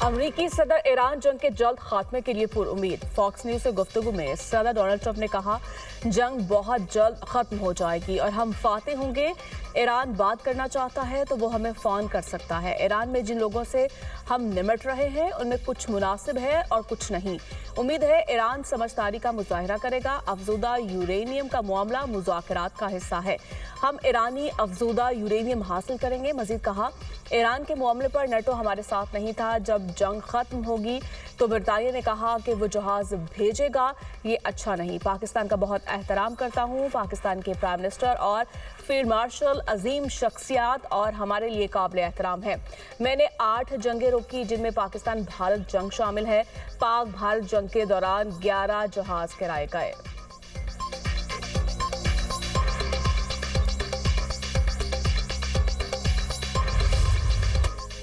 अमरीकी सदर ईरान जंग के जल्द खात्मे के लिए पुरुम्मीद। फॉक्स न्यूज से गुफ्तगू में सदर डोनाल्ड ट्रंप ने कहा, जंग बहुत जल्द खत्म हो जाएगी और हम फातेह होंगे। ईरान बात करना चाहता है तो वो हमें फोन कर सकता है। ईरान में जिन लोगों से हम निमट रहे हैं उनमें कुछ मुनासिब है और कुछ नहीं। उम्मीद है ईरान समझदारी का मुजाहिरा करेगा। अफजूदा यूरेनियम का मामला मुज़ाकरात का हिस्सा है। हम ईरानी अफजूदा यूरेनियम हासिल करेंगे। मजीद कहा, ईरान के मामले पर नेटो हमारे साथ नहीं था। जब जंग खत्म होगी तो बरतानिया ने कहा कि वो जहाज भेजेगा। ये अच्छा नहीं। पाकिस्तान का बहुत एहतराम करता हूँ। पाकिस्तान के प्राइम मिनिस्टर और फील्ड मार्शल अजीम शख्सियात और हमारे लिए काबिल एहतराम है। मैंने 8 जंगें रोकी जिनमें पाकिस्तान भारत जंग शामिल है। पाक भारत जंग के दौरान 11 जहाज गिराए गए।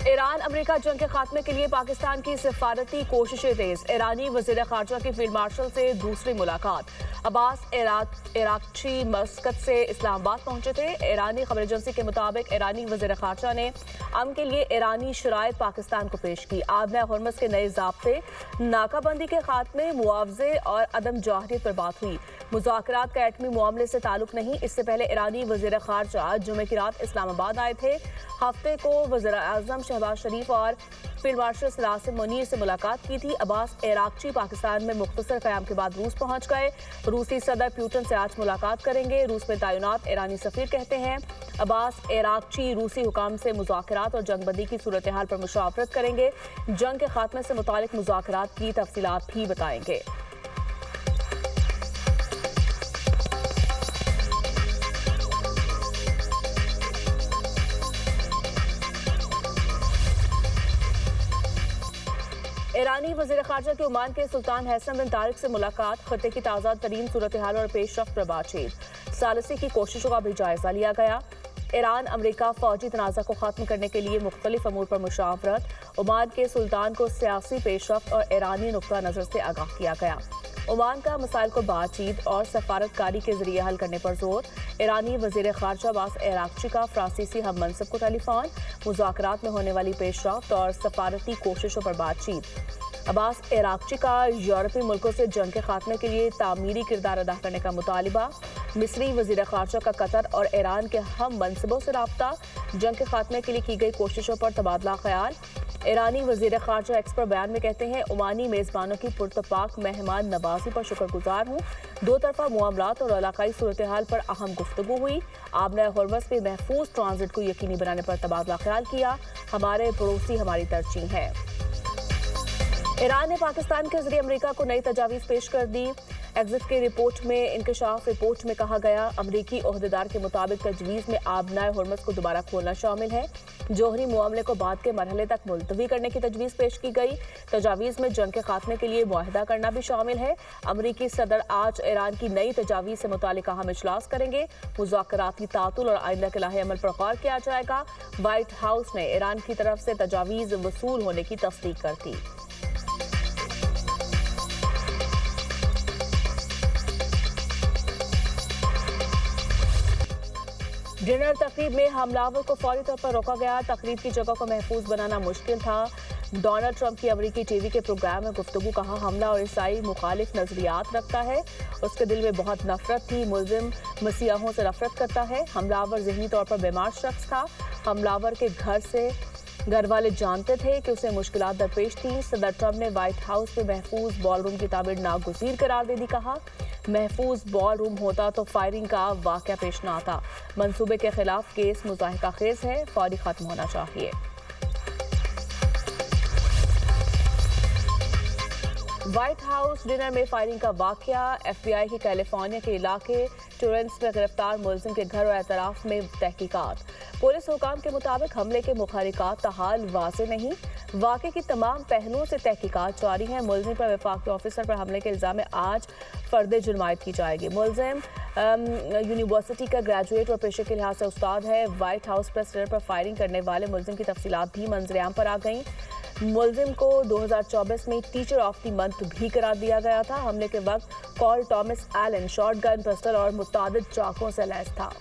ईरान अमेरिका जंग के खात्मे के लिए पाकिस्तान की सिफारती कोशिशें तेज। ईरानी वजीर खारजा की फील्ड मार्शल से दूसरी मुलाकात। अब्बास इराक्ची मस्कत से इस्लामाबाद पहुंचे थे। ईरानी खबर एजेंसी के मुताबिक ईरानी वजीर खारजा ने अमन के लिए ईरानी शराइत पाकिस्तान को पेश की। आबना हरमस के नए ज़ाब्ते, नाकाबंदी के खात्मे, मुआवजे और अदम जाहरियत पर बात हुई। मुज़ाकरात का एटमी मामले से ताल्लुक नहीं। इससे पहले ईरानी वजीर खारजा जुमे की रात इस्लामाबाद आए थे। हफ्ते को वज़ीर आज़म शहबाज शरीफ और फील्ड मार्शल सलासिम मुनीर से मुलाकात की थी। अब्बास इराक्ची पाकिस्तान में मुख्तसर क़याम के बाद रूस पहुंच गए। रूसी सदर पुतिन से आज मुलाकात करेंगे। रूस में तैनात ईरानी सफीर कहते हैं, अब्बास इराक्ची रूसी हुकाम से मुज़ाकरात और जंगबंदी की सूरत हाल पर मुशावरत करेंगे। जंग के खात्मे से मुतालिक मुज़ाकरात की तफसीलात भी बताएंगे। ईरानी वज़ीर ख़ारजा के ओमान के सुल्तान हैसम बिन तारिक से मुलाकात। खत्ते की ताज़ा तरीन सूरत हाल और पेशरफ्त पर बातचीत। सालिसी की कोशिशों का भी जायजा लिया गया। ईरान अमरीका फौजी तनाज़ा को ख़त्म करने के लिए मुख्तलिफ अमूर पर मुशावरत। ओमान के सुल्तान को सियासी पेशरफ्त और ईरानी नुक्ता नज़र से आगाह किया गया। ओमान का मसाइल को बातचीत और सफारतकारी के जरिए हल करने पर जोर। ईरानी वज़ीर ख़ारजा अब्बास इराक्ची का फ्रांसीसी हम मनसब को टेलीफोन। मुज़ाकरात में होने वाली पेशरफ्त और सफारती कोशिशों पर बातचीत। अब्बास इराक्ची का यूरोपीय मुल्कों से जंग के खात्मे के लिए तामीरी किरदार अदा करने का मुतालिबा। मिस्री वज़ीर ख़ारजा का कतर और ईरान के हम मनसबों से राब्ता। जंग के खात्मे के लिए की गई कोशिशों पर तबादला ख्याल। ईरानी वज़ीर ख़ारजा एक्स पर बयान में कहते हैं, ओमानी मेज़बानों की पुरतपाक मेहमान नवाजी पर शुक्रगुजार हूँ। दो तरफा मामलात और इलाकाई सूरत हाल पर अहम गुफ्तगू हुई। आबना हरमस में महफूज ट्रांजिट को यकीनी बनाने पर तबादला ख्याल किया। हमारे पड़ोसी हमारी तरजीह है। ईरान ने पाकिस्तान के जरिए अमेरिका को नई तजावीज़ पेश कर दी। एग्जिट की रिपोर्ट में इंकशाफ रिपोर्ट में कहा गया, अमरीकी ओहदेदार के मुताबिक तजवीज़ में आबना हरमस को दोबारा खोलना शामिल है। जोहरी मामले को बाद के मरहले तक मुलतवी करने की तजवीज़ पेश की गई। तजावीज़ में जंग के खात्मे के लिए मुआहदा करना भी शामिल है। अमरीकी सदर आज ईरान की नई तजावीज़ से मुतालिक अहम इजलास करेंगे। मुज़ाकराती तातुल और आइंदा के लाहे अमल पर गौर किया जाएगा। व्हाइट हाउस ने ईरान की तरफ से तजावीज़ वसूल होने की तस्दीक कर दी। डिनर तकरीब में हमलावर को फौरी तौर पर रोका गया। तकरीब की जगह को महफूज बनाना मुश्किल था। डोनाल्ड ट्रंप की अमरीकी टीवी के प्रोग्राम में गुफ्तगू। कहा, हमला और ईसाई मुखालिफ नजरियात रखता है। उसके दिल में बहुत नफरत थी। मुल्जिम मसीहों से नफरत करता है। हमलावर जहनी तौर पर बीमार शख्स था। हमलावर के घर वाले जानते थे कि उसे मुश्किलात दरपेश थी। सदर ट्रंप ने व्हाइट हाउस में महफूज बॉल रूम की तामीर नागुज़ीर करार दे दी। कहा, महफूज बॉल रूम होता तो फायरिंग का वाक़या पेश न आता। मंसूबे के खिलाफ केस मुज़ाहिका खेज है, फौरी खत्म होना चाहिए। व्हाइट हाउस डिनर में फायरिंग का वाक़या। FBI के कैलिफोर्निया के इलाके टोरेंस में गिरफ्तार मुल्जिम के घर और एतराफ़ में तहकीकात। पुलिस हुकाम के मुताबिक हमले के मुखारिकात ताहाल वाज़े नहीं। वाक़े की तमाम पहलुओं से तहकीकात जारी है। मुल्जिम पर वफाकी ऑफिसर पर हमले के इल्ज़ाम में आज फर्द जुर्मायत की जाएगी। मुल्जिम यूनिवर्सिटी का ग्रेजुएट और पेशे के लिहाज से उस्ताद है। व्हाइट हाउस प्रेस डिनर पर फायरिंग करने वाले मुल्जिम की तफसीलात भी मंजरेआम पर आ गईं। मुल्जिम को 2024 में टीचर ऑफ द मंथ भी करार दिया गया था। हमले के वक्त कॉल टॉमस एलन शॉटगन, पिस्टल और मुतादिद चाकों से लैस था।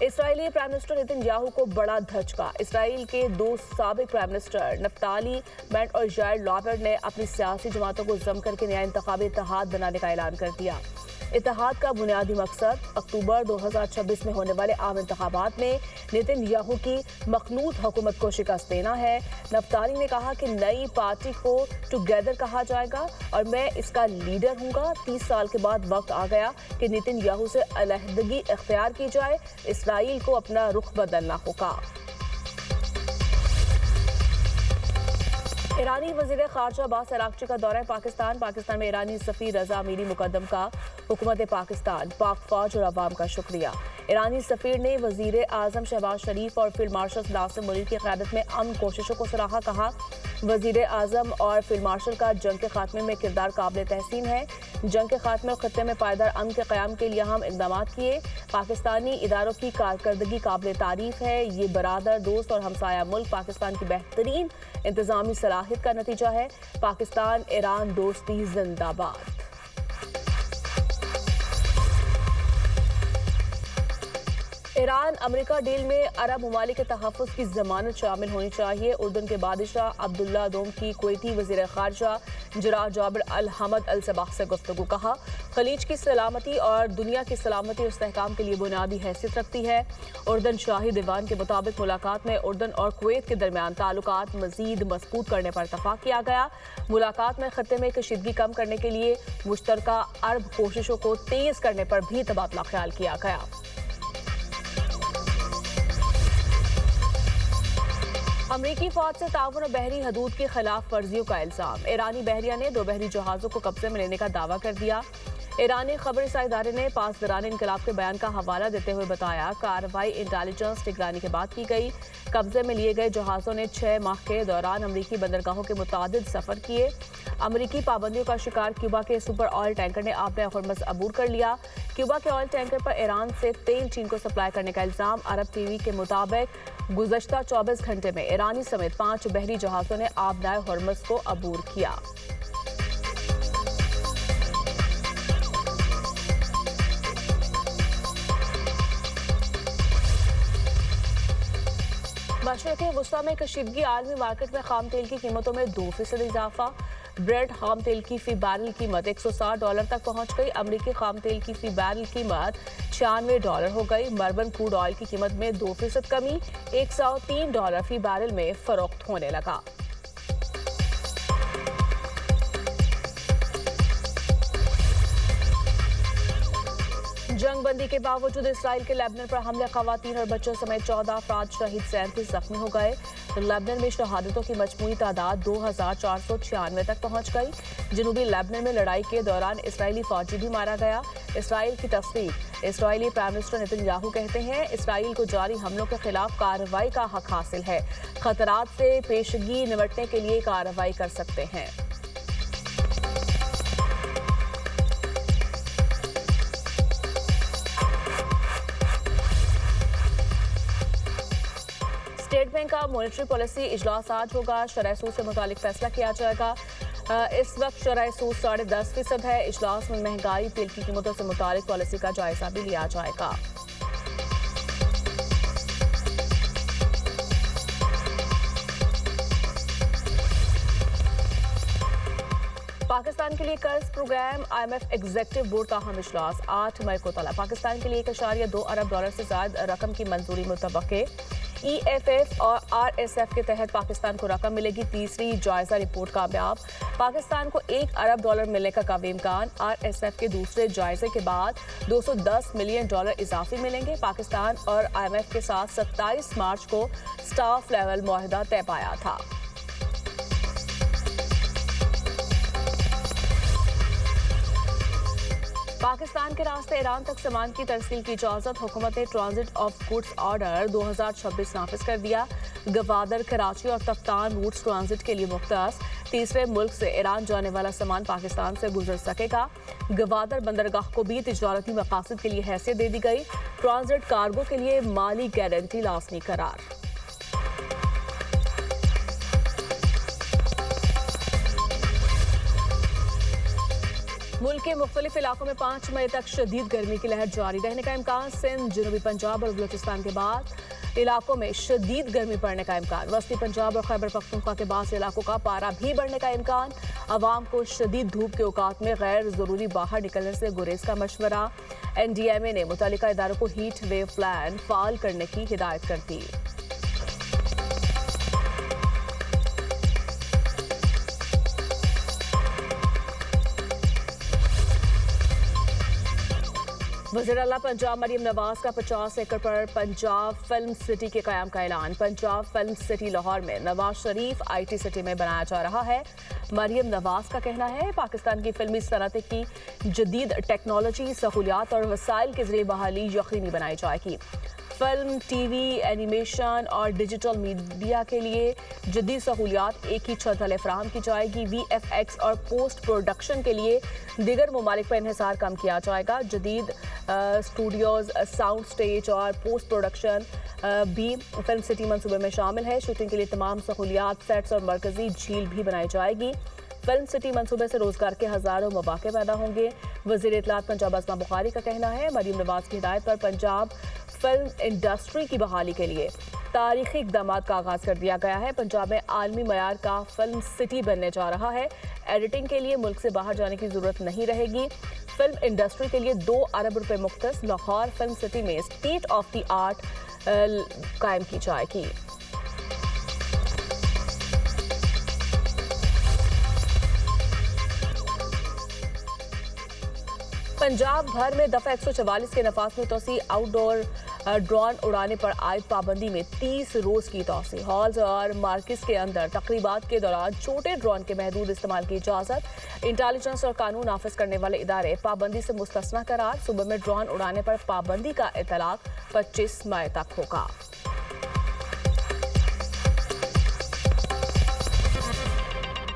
इसराइली प्राइम मिनिस्टर नेतन्याहू को बड़ा धचका। इसराइल के दो साबिक प्राइम मिनिस्टर नफ्ताली बेनेट और याइर लैपिड ने अपनी सियासी जमातों को जम करके नया इंतखाबी इत्तेहाद बनाने का ऐलान कर दिया। इत्तेहाद का बुनियादी मकसद अक्टूबर 2026 में होने वाले आम इंतखाबात में नेतन्याहू की मखनूत हुकूमत को शिकस्त देना है। नफ्ताली ने कहा कि नई पार्टी को टुगेदर कहा जाएगा और मैं इसका लीडर हूंगा। 30 साल के बाद वक्त आ गया कि नेतन्याहू से अलहदगी इख्तियार की जाए। इसराइल को अपना रुख बदलना होगा। ईरानी वजीर खारजा अब्बास अरागची का दौरा पाकिस्तान में ईरानी सफीर रजा अमीरी मुकद्दम का हुकूमत पाकिस्तान, पाक फौज और अवाम का शुक्रिया। ईरानी सफीर ने वजीर आजम शहबाज शरीफ और फील्ड मार्शल नासिर मुनीर की क़यादत में अमन कोशिशों को सराहा। कहा वजीर आजम और फील्ड मार्शल का जंग के खात्मे में किरदार काबिल तहसीन है। जंग के खात्मे और खत्ते में पायदार अमन के क़याम के लिए हम इक़दाम किए। पाकिस्तानी इदारों की कारकर्दगी काबिल तारीफ है। ये बरादर, दोस्त और हमसाया मुल्क पाकिस्तान की बेहतरीन इंतज़ामी सलाहियत का नतीजा है। पाकिस्तान ईरान दोस्ती जिंदाबाद। ईरान अमेरिका डील में अरब ममालिक के तहफ़्फ़ुज़ की ज़मानत शामिल होनी चाहिए। उर्दन के बादशाह अब्दुल्ला दोम की कुवैती वज़ीर ख़ारजा जनाब जाबिर अल हमद अल सबाह से गुफ्तगू। कहा खलीज की सलामती और दुनिया की सलामती और इस्तेहकाम के लिए बुनियादी हैसियत रखती है। उर्दन शाही दीवान के मुताबिक मुलाकात में उर्दन और कुवैत के दरमियान ताल्लुकात मज़ीद मज़बूत करने पर इत्तफ़ाक़ किया गया। मुलाकात में खत्ते में कशीदगी कम करने के लिए मुश्तरका अरब कोशिशों को तेज़ करने पर भी तबादला ख्याल किया गया। अमरीकी फौज से ताउन और बहरी हदूद की खिलाफ वर्जियों का इल्जाम। ईरानी बहरिया ने 2 बहरी जहाज़ों को कब्जे में लेने का दावा कर दिया। ईरानी खबर इदारे ने पासदारान इनकलाब के बयान का हवाला देते हुए बताया कार्रवाई इंटेलिजेंस निगरानी के बाद की गई। कब्जे में लिए गए जहाज़ों ने 6 माह के दौरान अमरीकी बंदरगाहों के मुतादिद सफ़र किए। अमरीकी पाबंदियों का शिकार क्यूबा के सुपर ऑयल टैंकर ने आब हुर्मुज़ अबूर कर लिया। क्यूबा के ऑयल टैंकर पर ईरान से तेल चीन को सप्लाई करने का इल्ज़ाम। अरब टीवी के मुताबिक गुज़श्ता 24 घंटे में ईरानी समेत 5 बहरी जहाज़ों ने आब हुर्मुज़ को अबूर किया। मशरिक़ी वुस्ता में कशीदगी, आलमी मार्केट में खाम तेल की कीमतों में 2% इजाफा। ब्रेड खाम तेल की फी बैरल कीमत $160 तक पहुंच गई। अमरीकी खाम तेल की फी बैरल कीमत $96 हो गई। मर्बन क्रूड ऑयल की कीमत में 2% कमी, $103 फी बैरल में फरोख्त होने लगा। जंगबंदी के बावजूद इसराइल के लेबनान पर हमले, खवातीन और बच्चों समेत 14 अफराद शहीद, 37 जख्मी हो गए। लेबनान में शहादतों की मजमूई तादाद 2496 तक पहुंच गई। जनूबी लेबनान में लड़ाई के दौरान इसराइली फौजी भी मारा गया। इसराइल की तस्दीक। इसराइली प्राइम मिनिस्टर नेतन्याहू कहते हैं इसराइल को जारी हमलों के खिलाफ कार्रवाई का हक हासिल है। खतरात से पेशगी निपटने के लिए कार्रवाई कर सकते हैं। स्टेट बैंक का मॉनेटरी पॉलिसी इजलास आज होगा। शरह सूद से मुतालिक फैसला किया जाएगा। इस वक्त शरह सूद 10.5% है। इजलास में महंगाई, तेल की कीमतों से मुतालिक पॉलिसी का जायजा भी लिया जाएगा। पाकिस्तान के लिए कर्ज प्रोग्राम IMF एग्जीक्यूटिव बोर्ड का हम इजलास 8 मई को तलब। पाकिस्तान के लिए $1.2 अरब से ज्यादा रकम की मंजूरी मुतवक्के। EFF और RSF के तहत पाकिस्तान को रकम मिलेगी। तीसरी जायजा रिपोर्ट कामयाब। पाकिस्तान को $1 अरब मिलने का कावी इम्कान। RSF के दूसरे जायजे के बाद $210 मिलियन इजाफी मिलेंगे। पाकिस्तान और IMF के साथ 27 मार्च को स्टाफ लेवल मुआहदा तय पाया था। पाकिस्तान के रास्ते ईरान तक सामान की तरसील की इजाजत। हुकूमत ने ट्रांजिट ऑफ गुड्स ऑर्डर 2026 नाफिज कर दिया। गवादर, कराची और तफ्तान रूट्स ट्रांजिट के लिए मुख्तस। तीसरे मुल्क से ईरान जाने वाला सामान पाकिस्तान से गुजर सकेगा। गवादर बंदरगाह को भी तिजारती मकासद के लिए हैसियत दे दी गई। ट्रांजिट कार्गो के लिए माली गारंटी लाजमी करार। मुल्क के मुख्तलिफ इलाकों में 5 मई तक शदीद गर्मी की लहर जारी रहने का इम्कान। सिंध, जनूबी पंजाब और बलूचिस्तान के बाद इलाकों में शदीद गर्मी पड़ने का इम्कान। वस्ती पंजाब और खैबर पख्तूनख्वा के बाद इलाकों का पारा भी बढ़ने का इम्कान। अवाम को शदीद धूप के औकात में गैर जरूरी बाहर निकलने से गुरेज का मशवरा। NDMA ने मुतल्लिका इदारों को हीट वेव प्लान फाल करने की हिदायत कर दी। वज़ीर आला पंजाब मरियम नवाज का 50 एकड़ पर पंजाब फिल्म सिटी के क़याम का ऐलान। पंजाब फिल्म सिटी लाहौर में नवाज शरीफ IT सिटी में बनाया जा रहा है। मरियम नवाज का कहना है पाकिस्तान की फिल्मी सनत की जदीद टेक्नोलॉजी, सहूलियात और वसाइल के जरिए बहाली यकीनी बनाई जाएगी। फिल्म, TV, एनिमेशन और डिजिटल मीडिया के लिए जदीद सहूलियात एक ही छत तले फराहम की जाएगी। VFX और पोस्ट प्रोडक्शन के लिए दीगर ममालिक पर इन्हिसार कम किया जाएगा। जदीद स्टूडियोज, साउंड स्टेज और पोस्ट प्रोडक्शन भी फिल्म सिटी मंसूबे में शामिल है। शूटिंग के लिए तमाम सहूलियात, सेट्स और मरकजी झील भी बनाई जाएगी। फिल्म सिटी मंसूबे से रोजगार के हजारों मौके पैदा होंगे। वज़ीर इत्तलात पंजाब अज़मा बुखारी का कहना है मरियम नवाज की हिदायत पर पंजाब फिल्म इंडस्ट्री की बहाली के लिए तारीखी इक़दाम का आगाज कर दिया गया है। पंजाब में आलमी मयार का फिल्म सिटी बनने जा रहा है। एडिटिंग के लिए मुल्क से बाहर जाने की जरूरत नहीं रहेगी। फिल्म इंडस्ट्री के लिए 2 अरब रुपए मुख्तस लाहौर फिल्म सिटी में स्टेट ऑफ द आर्ट कायम की जाएगी। पंजाब भर में दफा 144 के नफाज में तोसी। आउटडोर ड्रोन उड़ाने पर आयद पाबंदी में 30 रोज की तोसी। हॉल्स और मार्केट्स के अंदर तकरीबात के दौरान छोटे ड्रोन के महदूद इस्तेमाल की इजाजत। इंटेलिजेंस और कानून नाफिज करने वाले इदारे पाबंदी से मुस्तस्ना करार। सुबह में ड्रोन उड़ाने पर पाबंदी का इतलाक 25 मई तक होगा।